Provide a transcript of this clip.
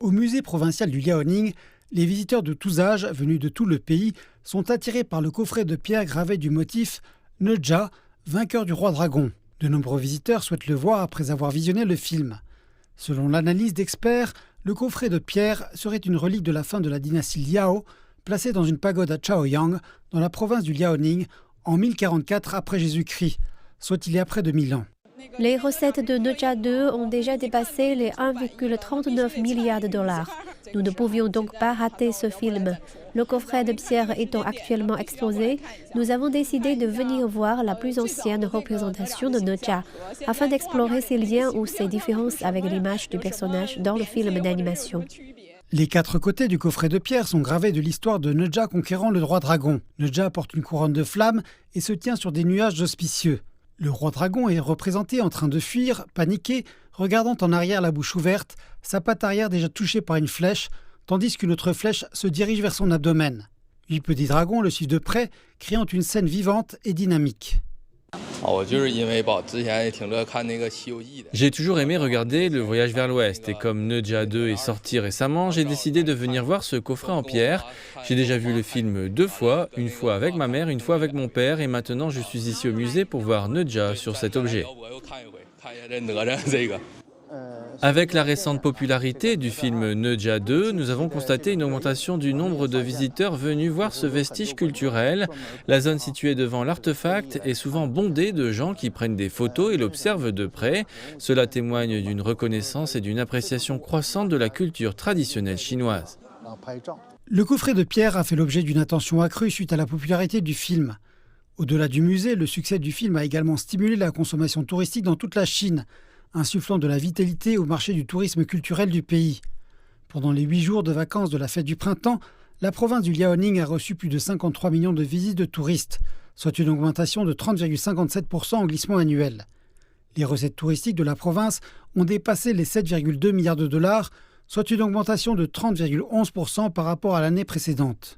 Au musée provincial du Liaoning, les visiteurs de tous âges, venus de tout le pays, sont attirés par le coffret de pierre gravé du motif Ne-Zha, vainqueur du roi dragon. De nombreux visiteurs souhaitent le voir après avoir visionné le film. Selon l'analyse d'experts, le coffret de pierre serait une relique de la fin de la dynastie Liao, placée dans une pagode à Chaoyang, dans la province du Liaoning, en 1044 après Jésus-Christ, soit il y a près de 1000 ans. Les recettes de Ne-Zha 2 ont déjà dépassé les 1,39 milliard de dollars. Nous ne pouvions donc pas rater ce film. Le coffret de pierre étant actuellement exposé, nous avons décidé de venir voir la plus ancienne représentation de Ne-Zha, afin d'explorer ses liens ou ses différences avec l'image du personnage dans le film d'animation. Les 4 côtés du coffret de pierre sont gravés de l'histoire de Ne-Zha conquérant le roi dragon. Ne-Zha porte une couronne de flammes et se tient sur des nuages auspicieux. Le roi dragon est représenté en train de fuir, paniqué, regardant en arrière la bouche ouverte, sa patte arrière déjà touchée par une flèche, tandis qu'une autre flèche se dirige vers son abdomen. 8 petits dragons le suivent de près, créant une scène vivante et dynamique. J'ai toujours aimé regarder Le Voyage vers l'Ouest et comme Ne-Zha 2 est sorti récemment, j'ai décidé de venir voir ce coffret en pierre. J'ai déjà vu le film 2 fois, une fois avec ma mère, une fois avec mon père et maintenant je suis ici au musée pour voir Ne-Zha sur cet objet. Avec la récente popularité du film Ne-Zha 2, nous avons constaté une augmentation du nombre de visiteurs venus voir ce vestige culturel. La zone située devant l'artefact est souvent bondée de gens qui prennent des photos et l'observent de près. Cela témoigne d'une reconnaissance et d'une appréciation croissante de la culture traditionnelle chinoise. Le coffret de pierre a fait l'objet d'une attention accrue suite à la popularité du film. Au-delà du musée, le succès du film a également stimulé la consommation touristique dans toute la Chine, insufflant de la vitalité au marché du tourisme culturel du pays. Pendant les 8 jours de vacances de la fête du printemps, la province du Liaoning a reçu plus de 53 millions de visites de touristes, soit une augmentation de 30,57% en glissement annuel. Les recettes touristiques de la province ont dépassé les 7,2 milliards de dollars, soit une augmentation de 30,11% par rapport à l'année précédente.